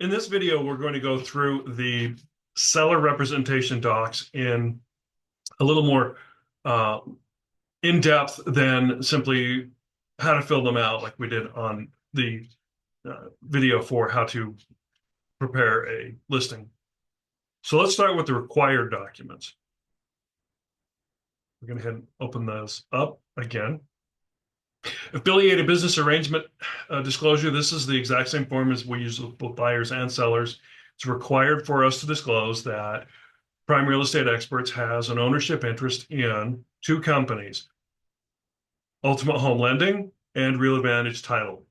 In this video, we're going to go through the seller representation docs in a little more in depth than simply how to fill them out like we did on the video for how to prepare a listing. So let's start with the required documents. We're going to go ahead and open those up again. Affiliated business arrangement disclosure. This is the exact same form as we use with both buyers and sellers. It's required for us to disclose that Prime Real Estate Experts has an ownership interest in two companies, Ultimate Home Lending and Real Advantage Title.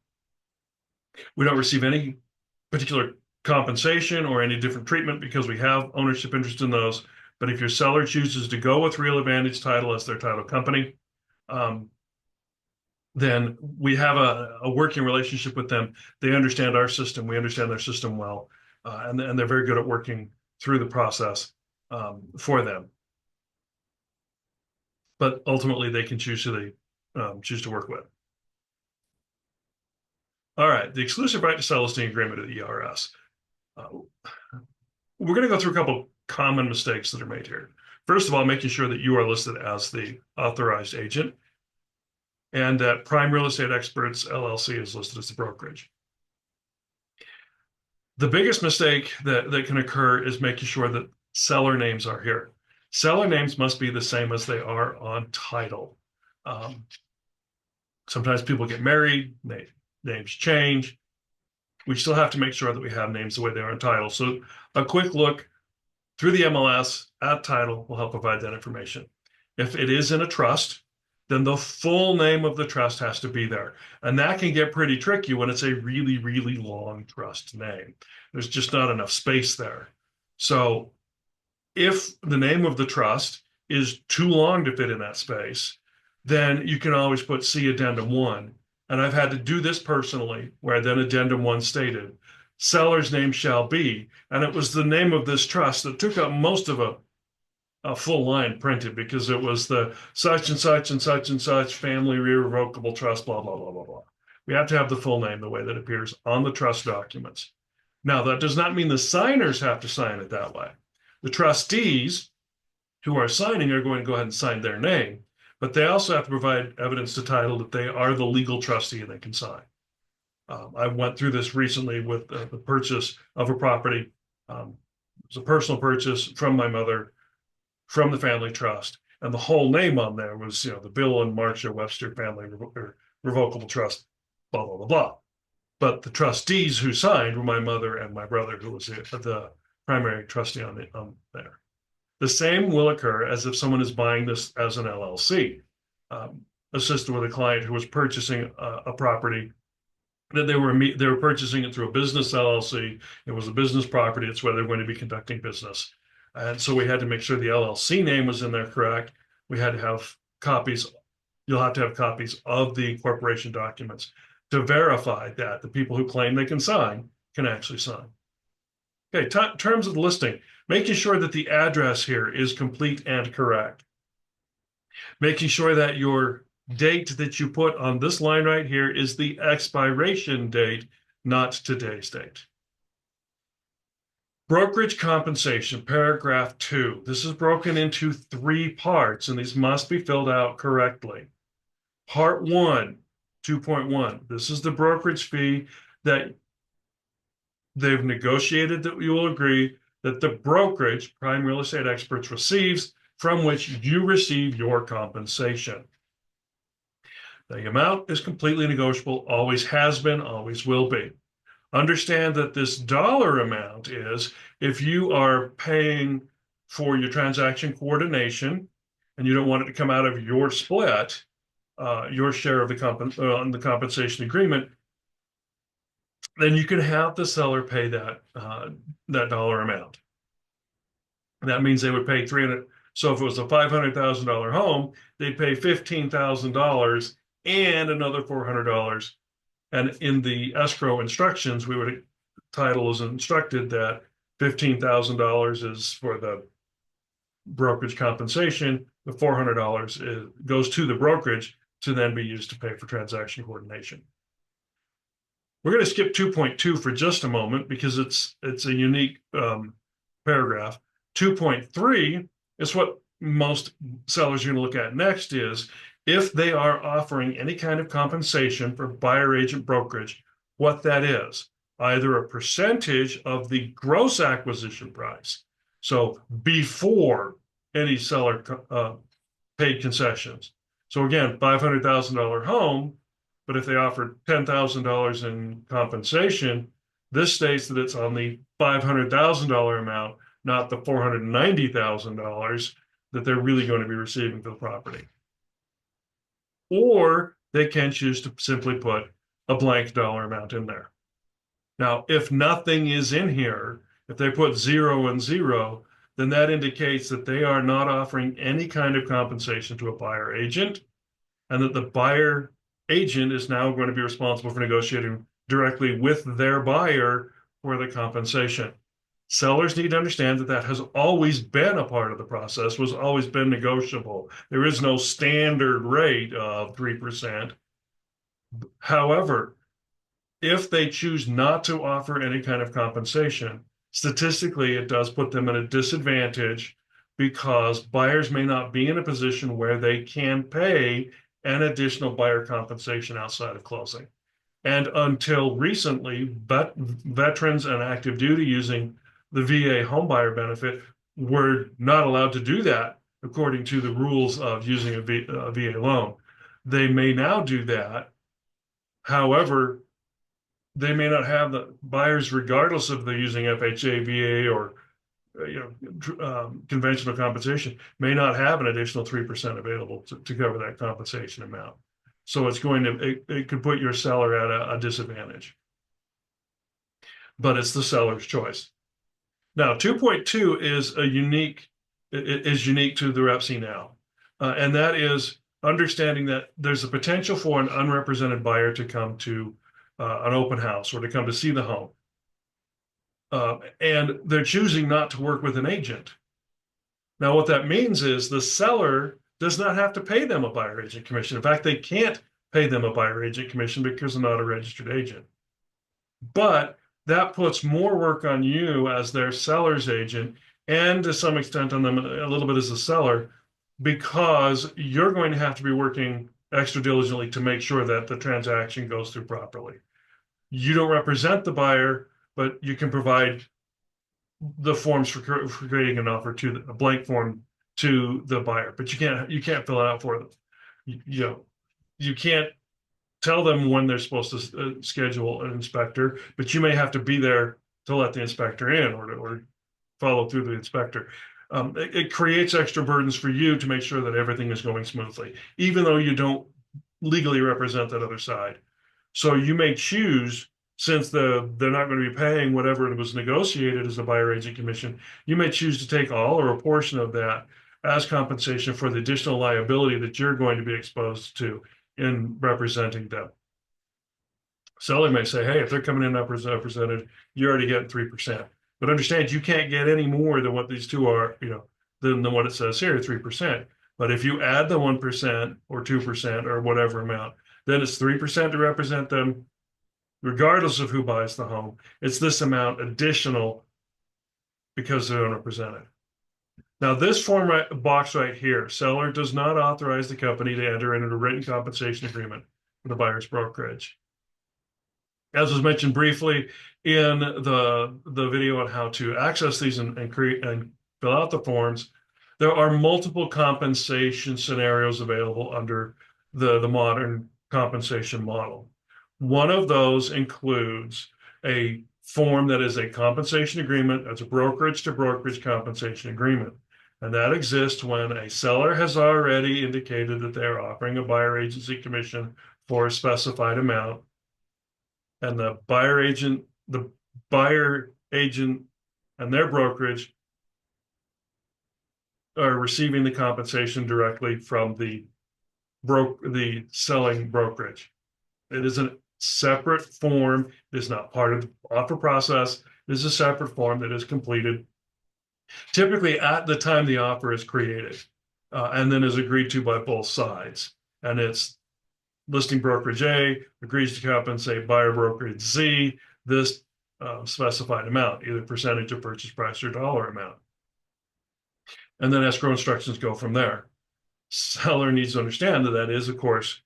We don't receive any particular compensation or any different treatment because we have ownership interest in those. But if your seller chooses to go with Real Advantage Title as their title company, then we have a working relationship with them. They understand our system. We understand their system well. And they're very good at working through the process for them. But ultimately, they can choose who they choose to work with. All right, the exclusive right to sell listing agreement of the ERS. We're going to go through a couple common mistakes that are made here. First of all, making sure that you are listed as the authorized agent and that Prime Real Estate Experts LLC is listed as the brokerage. The biggest mistake that can occur is making sure that seller names are here. Seller names must be the same as they are on title. Sometimes people get married, names change. We still have to make sure that we have names the way they are on title. So a quick look through the MLS at title will help provide that information. If it is in a trust, then the full name of the trust has to be there. And that can get pretty tricky when it's a really, really long trust name. There's just not enough space there. So if the name of the trust is too long to fit in that space, then you can always put C Addendum 1. And I've had to do this personally, where then Addendum 1 stated, seller's name shall be, and it was the name of this trust that took up most of a full line printed because it was the such and such and such and such family irrevocable trust, blah, blah, blah, blah, blah. We have to have the full name the way that appears on the trust documents. Now, that does not mean the signers have to sign it that way. The trustees who are signing are going to go ahead and sign their name, but they also have to provide evidence to title that they are the legal trustee and they can sign. I went through this recently with the purchase of a property. It was a personal purchase from my mother, from the family trust, and the whole name on there was, the Bill and Marcia Webster Family Revocable Trust, blah, blah, blah, blah. But the trustees who signed were my mother and my brother, who was the primary trustee on there. The same will occur as if someone is buying this as an LLC. Assisted with a client who was purchasing a property that they were purchasing it through a business LLC. It was a business property. It's where they're going to be conducting business. And so we had to make sure the LLC name was in there correct. We had to have copies. You'll have to have copies of the corporation documents to verify that the people who claim they can sign can actually sign. Okay, terms of the listing, making sure that the address here is complete and correct. Making sure that your date that you put on this line right here is the expiration date, not today's date. Brokerage compensation, paragraph 2. This is broken into 3 parts, and these must be filled out correctly. Part 1, 2.1. This is the brokerage fee that they've negotiated that you will agree that the brokerage, Prime Real Estate Experts, receives, from which you receive your compensation. The amount is completely negotiable, always has been, always will be. Understand that this dollar amount is if you are paying for your transaction coordination and you don't want it to come out of your split, your share of the compensation agreement, then you can have the seller pay that dollar amount. That means they would pay $300. So if it was a $500,000 home, they'd pay $15,000 and another $400. And in the escrow instructions, title is instructed that $15,000 is for the brokerage compensation. The $400 goes to the brokerage to then be used to pay for transaction coordination. We're going to skip 2.2 for just a moment because it's a unique paragraph. 2.3 is what most sellers are going to look at next is if they are offering any kind of compensation for buyer agent brokerage, what that is, either a percentage of the gross acquisition price. So before any seller paid concessions. So again, $500,000 home, but if they offered $10,000 in compensation, this states that it's on the $500,000 amount, not the $490,000 that they're really going to be receiving for the property. Or they can choose to simply put a blank dollar amount in there. Now, if nothing is in here, if they put 0 and 0, then that indicates that they are not offering any kind of compensation to a buyer agent, and that the buyer agent is now going to be responsible for negotiating directly with their buyer for the compensation. Sellers need to understand that that has always been a part of the process, was always been negotiable. There is no standard rate of 3%. However, if they choose not to offer any kind of compensation, statistically, it does put them at a disadvantage because buyers may not be in a position where they can pay an additional buyer compensation outside of closing. And until recently, veterans and active duty using the VA homebuyer benefit were not allowed to do that according to the rules of using a VA loan. They may now do that. However, they may not have the buyers, regardless if they're using FHA, VA, or conventional compensation, may not have an additional 3% available to cover that compensation amount. So it's going to it could put your seller at a disadvantage. But it's the seller's choice. Now, 2.2 is unique to the REPC now, and that is understanding that there's a potential for an unrepresented buyer to come to an open house or to come to see the home. And they're choosing not to work with an agent. Now, what that means is the seller does not have to pay them a buyer agent commission. In fact, they can't pay them a buyer agent commission because they're not a registered agent. But that puts more work on you as their seller's agent and to some extent on them a little bit as a seller, because you're going to have to be working extra diligently to make sure that the transaction goes through properly. You don't represent the buyer, but you can provide the forms for creating an offer to a blank form to the buyer, but you can't fill it out for them. You can't tell them when they're supposed to schedule an inspector, but you may have to be there to let the inspector in or follow through the inspector. It creates extra burdens for you to make sure that everything is going smoothly, even though you don't legally represent that other side. So you may choose, since they're not going to be paying whatever it was negotiated as a buyer agent commission, you may choose to take all or a portion of that as compensation for the additional liability that you're going to be exposed to in representing them. Seller may say, hey, if they're coming in unrepresented, you're already getting 3%. But understand, you can't get any more than what these two are, than what it says here, 3%. But if you add the 1% or 2% or whatever amount, then it's 3% to represent them, regardless of who buys the home. It's this amount additional because they're unrepresented. Now, this form box right here, seller does not authorize the company to enter into a written compensation agreement with the buyer's brokerage. As was mentioned briefly in the video on how to access these and create and fill out the forms, there are multiple compensation scenarios available under the modern compensation model. One of those includes a form that is a compensation agreement. That's a brokerage to brokerage compensation agreement. And that exists when a seller has already indicated that they're offering a buyer agency commission for a specified amount. And the buyer agent and their brokerage are receiving the compensation directly from the selling brokerage. It is a separate form. It is not part of the offer process. It is a separate form that is completed typically at the time the offer is created and then is agreed to by both sides. And it's listing brokerage A agrees to compensate buyer brokerage Z this specified amount, either percentage of purchase price or dollar amount. And then escrow instructions go from there. Seller needs to understand that that is, of course,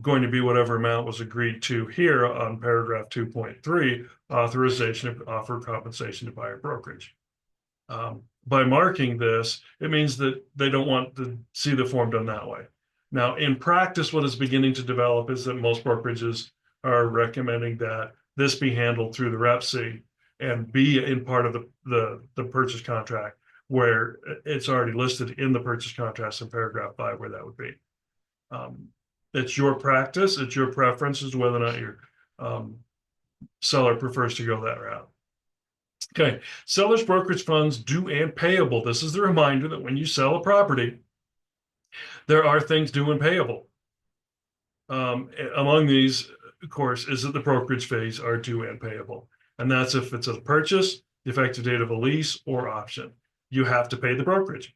going to be whatever amount was agreed to here on paragraph 2.3, authorization of offer compensation to buyer brokerage. By marking this, it means that they don't want to see the form done that way. Now, in practice, what is beginning to develop is that most brokerages are recommending that this be handled through the REPC and be in part of the purchase contract, where it's already listed in the purchase contract in paragraph 5 where that would be. It's your practice, it's your preference as to whether or not your seller prefers to go that route. Okay, seller's brokerage funds due and payable. This is the reminder that when you sell a property, there are things due and payable. Among these, of course, is that the brokerage fees are due and payable. And that's if it's a purchase, the effective date of a lease, or option. You have to pay the brokerage.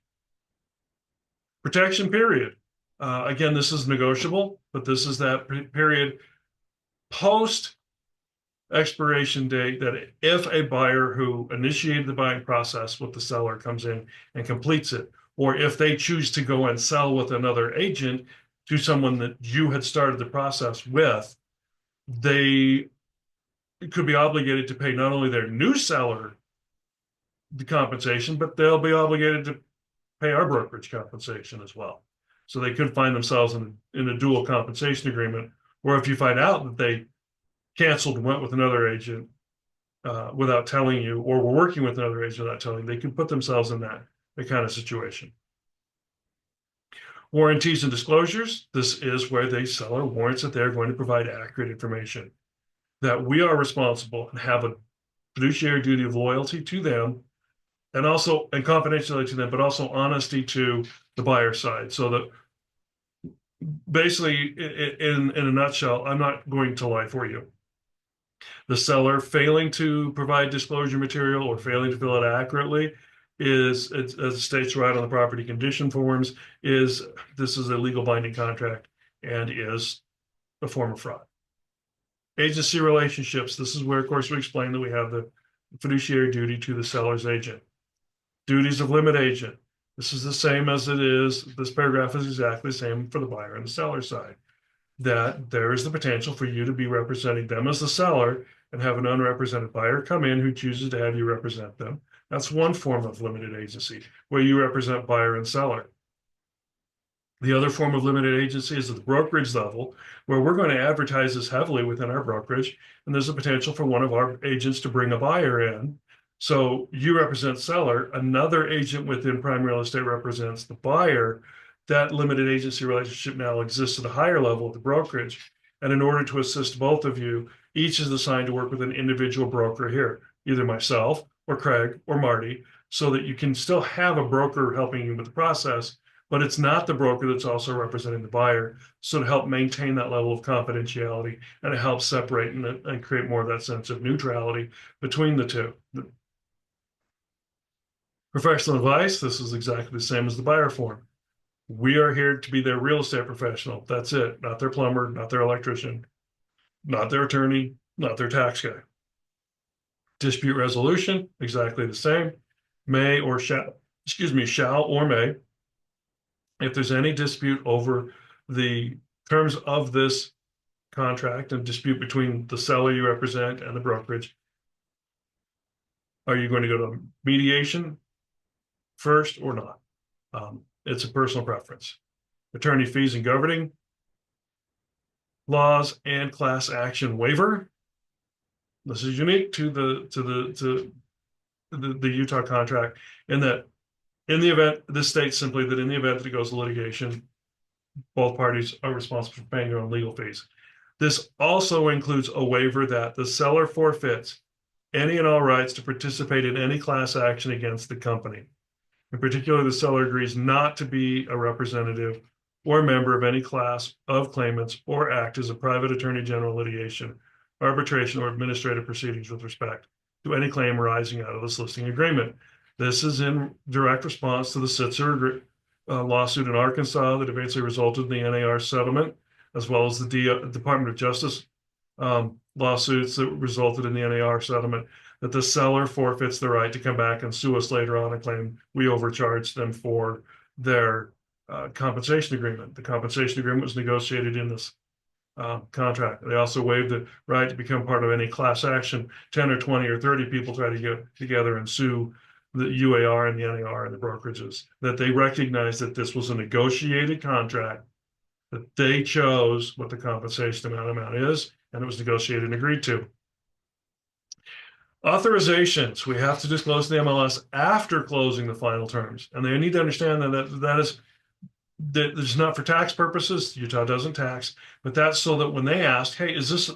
Protection period. Again, this is negotiable, but this is that period post expiration date that if a buyer who initiated the buying process with the seller comes in and completes it, or if they choose to go and sell with another agent to someone that you had started the process with, they could be obligated to pay not only their new seller the compensation, but they'll be obligated to pay our brokerage compensation as well. So they could find themselves in a dual compensation agreement, or if you find out that they canceled and went with another agent without telling you, or were working with another agent without telling you, they could put themselves in that kind of situation. Warranties and disclosures. This is where the seller warrants that they're going to provide accurate information, that we are responsible and have a fiduciary duty of loyalty to them, and confidentiality to them, but also honesty to the buyer side. So that basically, in a nutshell, I'm not going to lie for you. The seller failing to provide disclosure material or failing to fill it accurately is, as it states right on the property condition forms, this is a legal binding contract and is a form of fraud. Agency relationships. This is where, of course, we explain that we have the fiduciary duty to the seller's agent. Duties of limit agent. This is the same as it is. This paragraph is exactly the same for the buyer and the seller side. That there is the potential for you to be representing them as the seller and have an unrepresented buyer come in who chooses to have you represent them. That's one form of limited agency, where you represent buyer and seller. The other form of limited agency is at the brokerage level, where we're going to advertise this heavily within our brokerage, and there's a potential for one of our agents to bring a buyer in. So you represent seller, another agent within Prime Real Estate represents the buyer. That limited agency relationship now exists at a higher level of the brokerage. And in order to assist both of you, each is assigned to work with an individual broker here, either myself or Craig or Marty, so that you can still have a broker helping you with the process, but it's not the broker that's also representing the buyer. So to help maintain that level of confidentiality, and it helps separate and create more of that sense of neutrality between the two. Professional advice, this is exactly the same as the buyer form. We are here to be their real estate professional. That's it. Not their plumber, not their electrician, not their attorney, not their tax guy. Dispute resolution, exactly the same. May or shall, shall or may. If there's any dispute over the terms of this contract and dispute between the seller you represent and the brokerage, are you going to go to mediation first or not? It's a personal preference. Attorney fees and governing laws and class action waiver. This is unique to the Utah contract in that, in the event, this states simply that in the event that it goes to litigation, both parties are responsible for paying their own legal fees. This also includes a waiver that the seller forfeits any and all rights to participate in any class action against the company. In particular, the seller agrees not to be a representative or member of any class of claimants or act as a private attorney general litigation, arbitration, or administrative proceedings with respect to any claim arising out of this listing agreement. This is in direct response to the Sitzer lawsuit in Arkansas that eventually resulted in the NAR settlement, as well as the Department of Justice lawsuits that resulted in the NAR settlement, that the seller forfeits the right to come back and sue us later on and claim we overcharged them for their compensation agreement. The compensation agreement was negotiated in this contract. They also waived the right to become part of any class action. 10 or 20 or 30 people try to get together and sue the UAR and the NAR and the brokerages. That they recognize that this was a negotiated contract, that they chose what the compensation amount is, and it was negotiated and agreed to. Authorizations, we have to disclose to the MLS after closing the final terms. And they need to understand that it's not for tax purposes. Utah doesn't tax, but that's so that when they ask, hey, is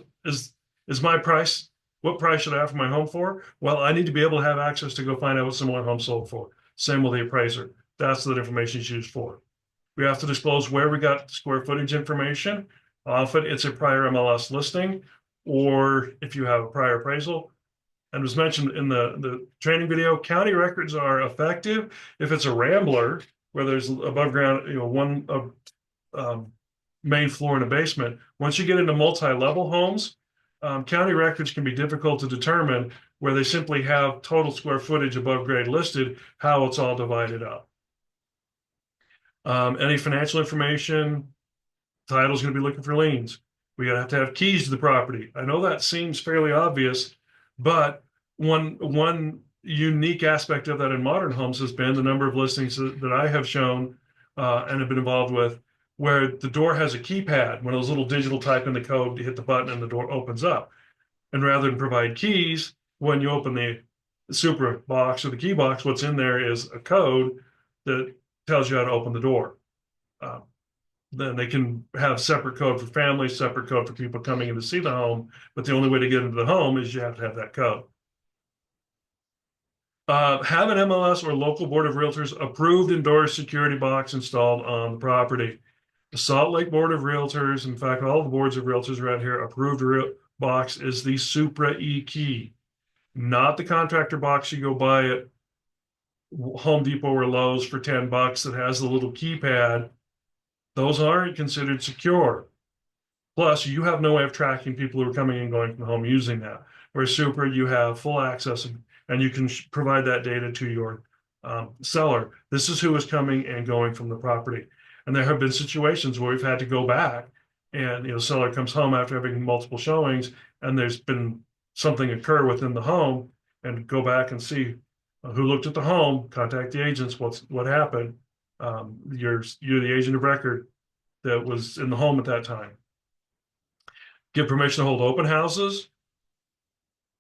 my price, what price should I have for my home for? Well, I need to be able to have access to go find out what similar homes sold for. Same with the appraiser. That's what information is used for. We have to disclose where we got square footage information. Often it's a prior MLS listing, or if you have a prior appraisal. And was mentioned in the training video, county records are effective if it's a rambler where there's above ground, one main floor and a basement. Once you get into multi-level homes, county records can be difficult to determine, where they simply have total square footage above grade listed, how it's all divided up. Any financial information, title's going to be looking for liens. We have to have keys to the property. I know that seems fairly obvious, but one unique aspect of that in modern homes has been the number of listings that I have shown and have been involved with, where the door has a keypad, one of those little digital type in the code to hit the button and the door opens up. And rather than provide keys, when you open the Supra box or the key box, what's in there is a code that tells you how to open the door. Then they can have separate code for families, separate code for people coming in to see the home, but the only way to get into the home is you have to have that code. Have an MLS or local board of realtors approved endorsed security box installed on the property. The Salt Lake Board of Realtors, in fact, all the boards of realtors around here, approved box is the Supra E-Key, not the contractor box you go buy at Home Depot or Lowe's for $10 that has the little keypad. Those aren't considered secure. Plus, you have no way of tracking people who are coming and going from the home using that. Whereas Supra, you have full access and you can provide that data to your seller. This is who is coming and going from the property. And there have been situations where we've had to go back and the seller comes home after having multiple showings and there's been something occur within the home, and go back and see who looked at the home, contact the agents, what happened. You're the agent of record that was in the home at that time. Give permission to hold open houses.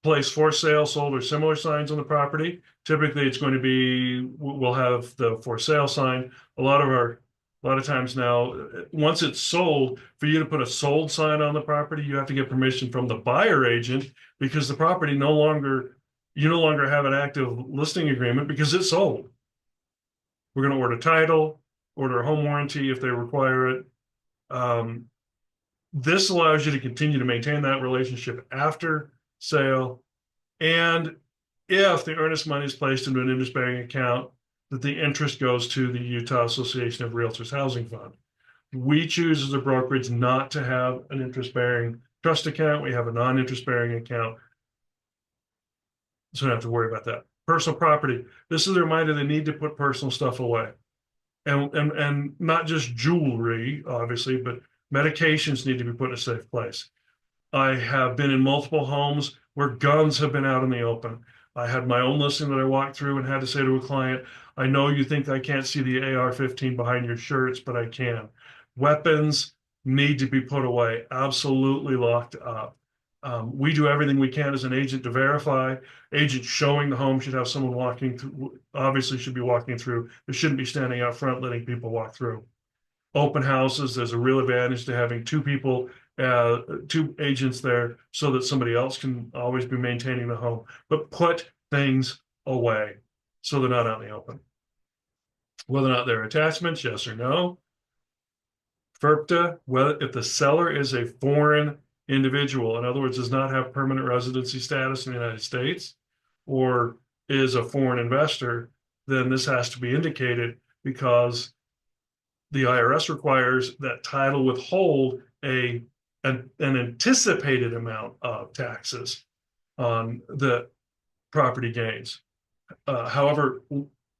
Place for sale, sold, or similar signs on the property. Typically, it's going to be, we'll have the for sale sign. A lot of times now, once it's sold, for you to put a sold sign on the property, you have to get permission from the buyer agent, because the property you no longer have an active listing agreement because it's sold. We're going to order title, order a home warranty if they require it. This allows you to continue to maintain that relationship after sale, and if the earnest money is placed into an interest-bearing account, that the interest goes to the Utah Association of Realtors Housing Fund. We choose as a brokerage not to have an interest-bearing trust account. We have a non-interest-bearing account, so we don't have to worry about that. Personal property. This is a reminder they need to put personal stuff away, and not just jewelry, obviously, but medications need to be put in a safe place. I have been in multiple homes where guns have been out in the open. I had my own listing that I walked through and had to say to a client, I know you think I can't see the AR-15 behind your shirts, but I can. Weapons need to be put away, absolutely locked up. We do everything we can as an agent to verify. Agent showing the home should have someone walking through, obviously should be walking through. They shouldn't be standing out front letting people walk through. Open houses, there's a real advantage to having two agents there so that somebody else can always be maintaining the home. But put things away so they're not out in the open. Whether or not they're attachments, yes or no. FIRPTA, if the seller is a foreign individual, in other words, does not have permanent residency status in the United States, or is a foreign investor, then this has to be indicated, because the IRS requires that title withhold an anticipated amount of taxes on the property gains. However,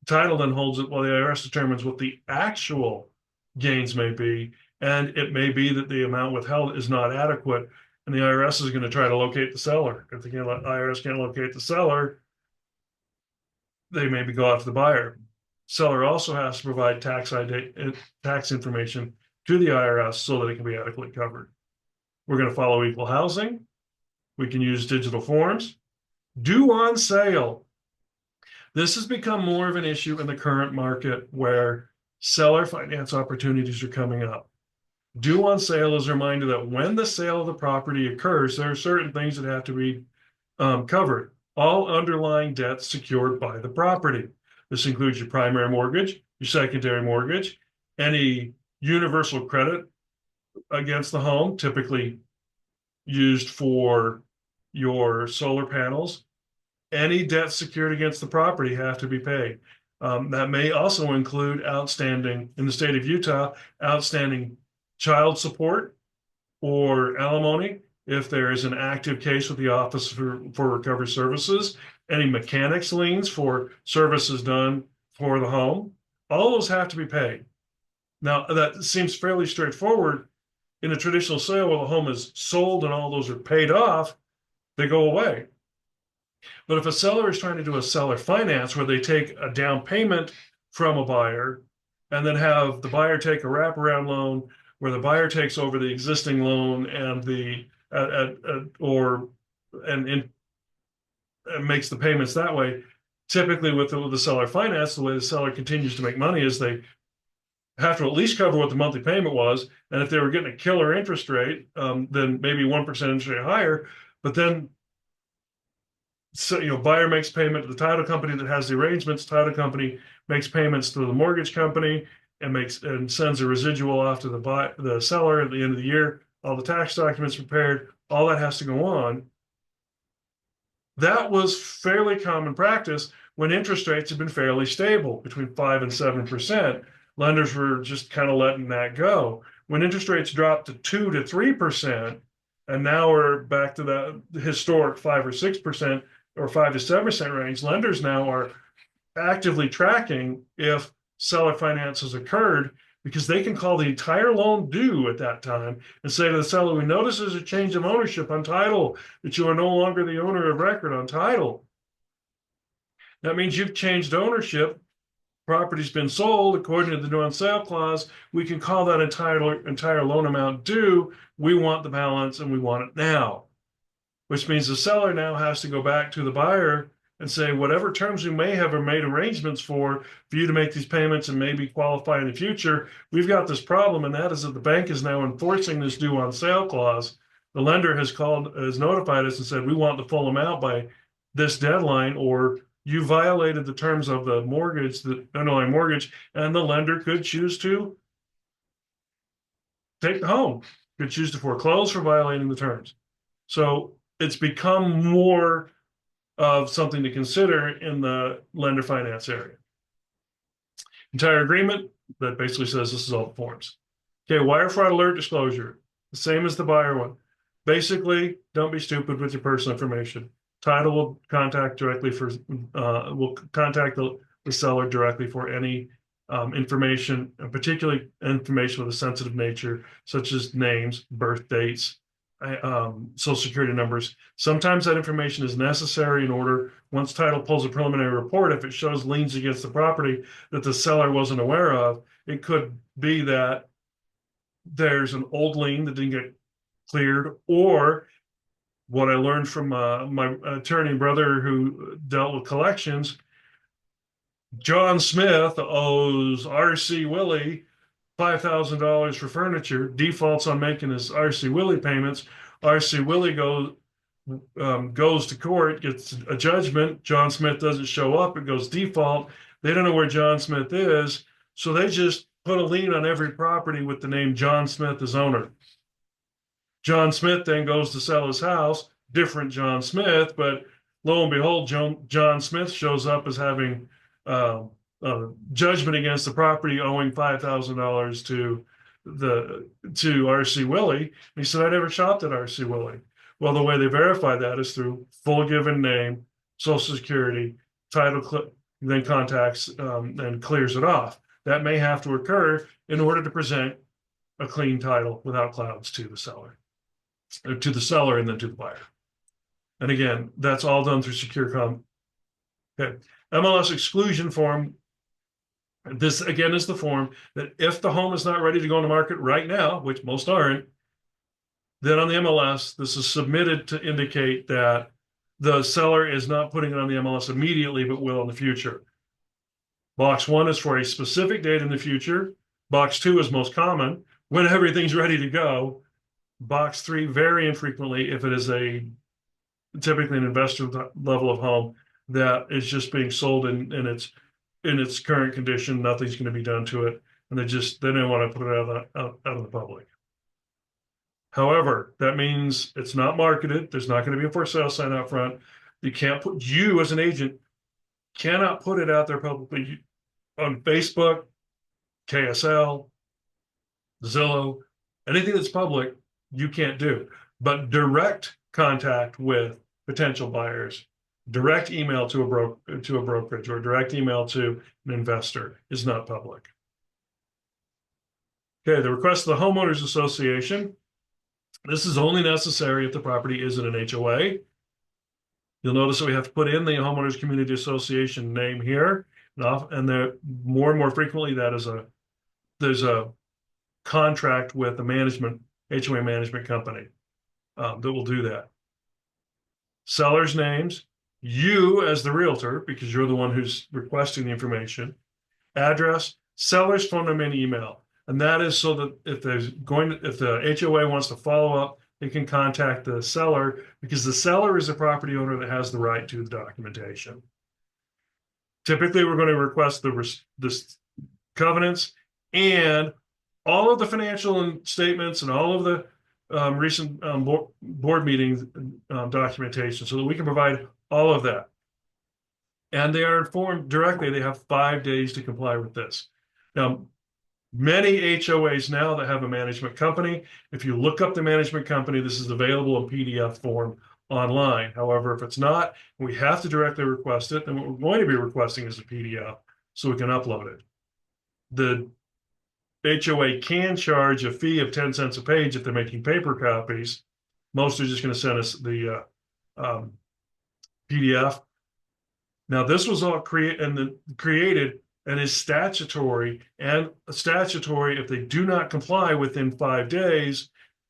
title then holds it while the IRS determines what the actual gains may be, and it may be that the amount withheld is not adequate, and the IRS is going to try to locate the seller. If the IRS can't locate the seller, they maybe go after the buyer. Seller also has to provide tax information to the IRS so that it can be adequately covered. We're going to follow equal housing. We can use digital forms. Due on sale. This has become more of an issue in the current market where seller finance opportunities are coming up. Due on sale is a reminder that when the sale of the property occurs, there are certain things that have to be covered. All underlying debts secured by the property. This includes your primary mortgage, your secondary mortgage, any universal credit against the home, typically used for your solar panels. Any debt secured against the property have to be paid. That may also include outstanding, in the state of Utah, outstanding child support or alimony if there is an active case with the Office for Recovery Services, any mechanics liens for services done for the home. All those have to be paid. Now, that seems fairly straightforward. In a traditional sale where the home is sold and all those are paid off, they go away. But if a seller is trying to do a seller finance where they take a down payment from a buyer and then have the buyer take a wraparound loan where the buyer takes over the existing loan and makes the payments that way. Typically, with the seller finance, the way the seller continues to make money is they have to at least cover what the monthly payment was, and if they were getting a killer interest rate, then maybe 1% interest rate higher. But then, so buyer makes payment to the title company that has the arrangements. Title company makes payments to the mortgage company and sends a residual off to the seller at the end of the year. All the tax documents prepared, all that has to go on. That was fairly common practice when interest rates had been fairly stable, between 5 and 7%. Lenders were just kind of letting that go. When interest rates dropped to 2 to 3%, and now we're back to the historic 5 or 6% or 5 to 7% range, lenders now are actively tracking if seller finance has occurred, because they can call the entire loan due at that time and say to the seller, we notice there's a change of ownership on title, that you are no longer the owner of record on title. That means you've changed ownership. Property's been sold according to the due on sale clause. We can call that entire loan amount due. We want the balance and we want it now, which means the seller now has to go back to the buyer and say, whatever terms we may have made arrangements for you to make these payments and maybe qualify in the future, we've got this problem, and that is that the bank is now enforcing this due on sale clause. The lender has notified us and said, we want the full amount by this deadline, or you violated the terms of the mortgage, the underlying mortgage, and the lender could choose to take the home, could choose to foreclose for violating the terms. So it's become more of something to consider in the lender finance area. Entire agreement that basically says this is all the forms. Okay, wire fraud alert disclosure, the same as the buyer one. Basically, don't be stupid with your personal information. Title will contact the seller directly for any information, particularly information with a sensitive nature, such as names, birth dates, social security numbers. Sometimes that information is necessary in order, once title pulls a preliminary report, if it shows liens against the property that the seller wasn't aware of, it could be that there's an old lien that didn't get cleared, or what I learned from my attorney brother who dealt with collections, John Smith owes R.C. Willey $5,000 for furniture, defaults on making his R.C. Willey payments. R.C. Willey goes to court, gets a judgment. John Smith doesn't show up. It goes default. They don't know where John Smith is, so they just put a lien on every property with the name John Smith as owner. John Smith then goes to sell his house, different John Smith, but lo and behold, John Smith shows up as having judgment against the property, owing $5,000 to to RC Willey. And he said, I never shopped at RC Willey. Well, the way they verify that is through full given name, social security, title, then contacts and clears it off. That may have to occur in order to present a clean title without clouds to the seller, or to the seller and then to the buyer. And again, that's all done through SecureCom. Okay. MLS exclusion form. This again is the form that if the home is not ready to go on the market right now, which most aren't, then on the MLS, this is submitted to indicate that the seller is not putting it on the MLS immediately, but will in the future. Box 1 is for a specific date in the future. Box 2 is most common, when everything's ready to go. Box 3, very infrequently, if it is typically an investor level of home that is just being sold in its current condition, nothing's going to be done to it, and they don't want to put it out of the public. However, that means it's not marketed. There's not going to be a for sale sign out front. You as an agent cannot put it out there publicly on Facebook, KSL, Zillow, anything that's public, you can't do. But direct contact with potential buyers, direct email to a brokerage, or direct email to an investor is not public. Okay, the request of the homeowners association. This is only necessary if the property is in an HOA. You'll notice that we have to put in the homeowners community association name here, and there more and more frequently there's a contract with the HOA management company that will do that. Sellers' names, you as the realtor, because you're the one who's requesting the information, address, seller's phone number and email. And that is so that if the HOA wants to follow up, they can contact the seller, because the seller is the property owner that has the right to the documentation. Typically, we're going to request the covenants and all of the financial statements and all of the recent board meetings documentation, so that we can provide all of that. And they are informed directly. They have 5 days to comply with this. Now, many HOAs now that have a management company, if you look up the management company, this is available in PDF form online. However, if it's not, we have to directly request it, then what we're going to be requesting is a PDF so we can upload it. The HOA can charge a fee of 10 cents a page if they're making paper copies. Most are just going to send us the PDF. Now, this was all created and is statutory, and statutory, if they do not comply within 5 days,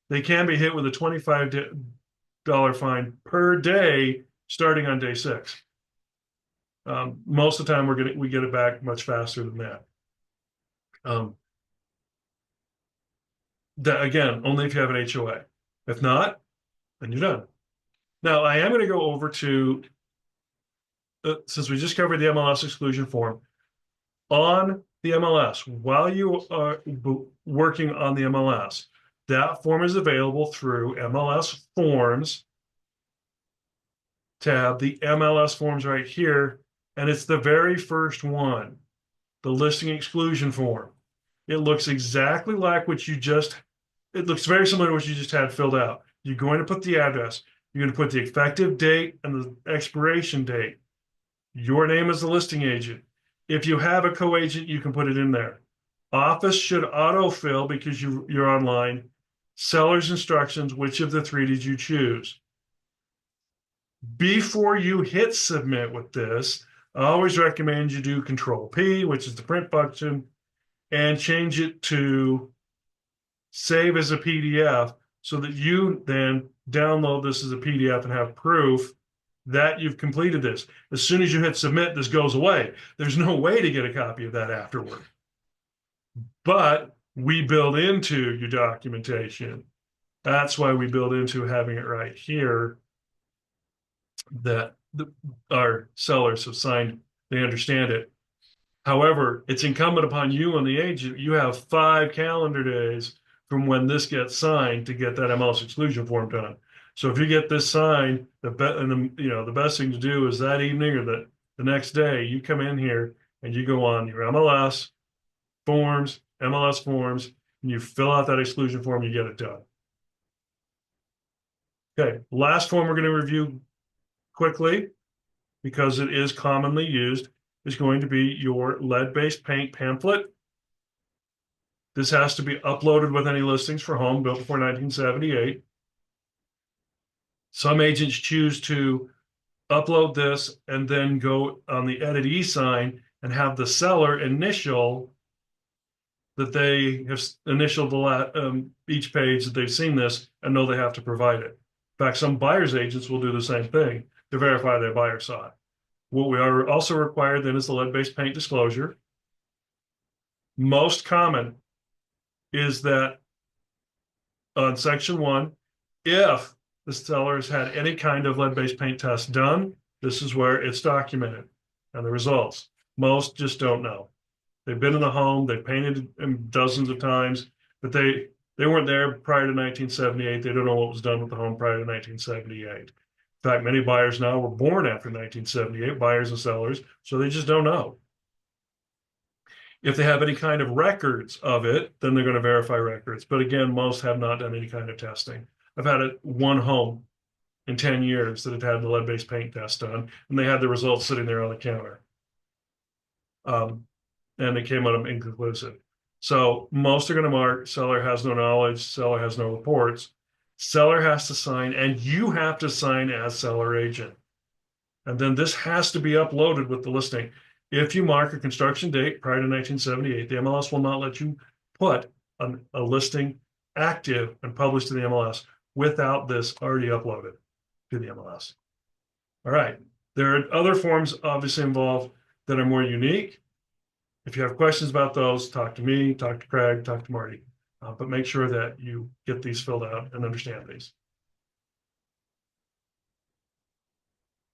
they can be hit with a $25 fine per day starting on day 6. Most of the time we get it back much faster than that. That again, only if you have an HOA. If not, then you're done. Now, I am going to go over to, since we just covered the MLS exclusion form, on the MLS, while you are working on the MLS, that form is available through MLS Forms tab, the MLS Forms right here, and it's the very first one, the listing exclusion form. It looks exactly like it looks very similar to what you just had filled out. You're going to put the address, you're going to put the effective date and the expiration date, your name as the listing agent. If you have a co-agent, you can put it in there. Office should autofill because you're online. Seller's instructions, which of the 3 did you choose? Before you hit submit with this, I always recommend you do Control P, which is the print function, and change it to save as a PDF so that you then download this as a PDF and have proof that you've completed this. As soon as you hit submit, this goes away. There's no way to get a copy of that afterward. But we build into your documentation. That's why we build into having it right here that our sellers have signed, they understand it. However, it's incumbent upon you and the agent, you have 5 calendar days from when this gets signed to get that MLS exclusion form done. So if you get this signed, the best thing to do is that evening or the next day, you come in here and you go on your MLS forms, You fill out that exclusion form, you get it done. Okay, last form we're going to review quickly, because it is commonly used, is going to be your lead-based paint pamphlet. This has to be uploaded with any listings for home built before 1978. Some agents choose to upload this and then go on the Edit e-sign and have the seller initial that they have initialed each page that they've seen this and know they have to provide it. In fact, some buyer's agents will do the same thing to verify their buyer saw it. What we are also required then is the lead-based paint disclosure. Most common is that on section 1, if the seller has had any kind of lead-based paint test done, this is where it's documented and the results. Most just don't know. They've been in the home, they've painted them dozens of times, but they weren't there prior to 1978. They don't know what was done with the home prior to 1978. In fact, many buyers now were born after 1978, buyers and sellers, so they just don't know. If they have any kind of records of it, then they're going to verify records. But again, most have not done any kind of testing. I've had one home in 10 years that had the lead-based paint test done, and they had the results sitting there on the counter. And it came out inconclusive. So most are going to mark seller has no knowledge, seller has no reports. Seller has to sign, and you have to sign as seller agent. And then this has to be uploaded with the listing. If you mark a construction date prior to 1978, the MLS will not let you put a listing active and published to the MLS without this already uploaded to the MLS. All right. There are other forms obviously involved that are more unique. If you have questions about those, talk to me, talk to Craig, talk to Marty. But make sure that you get these filled out and understand these.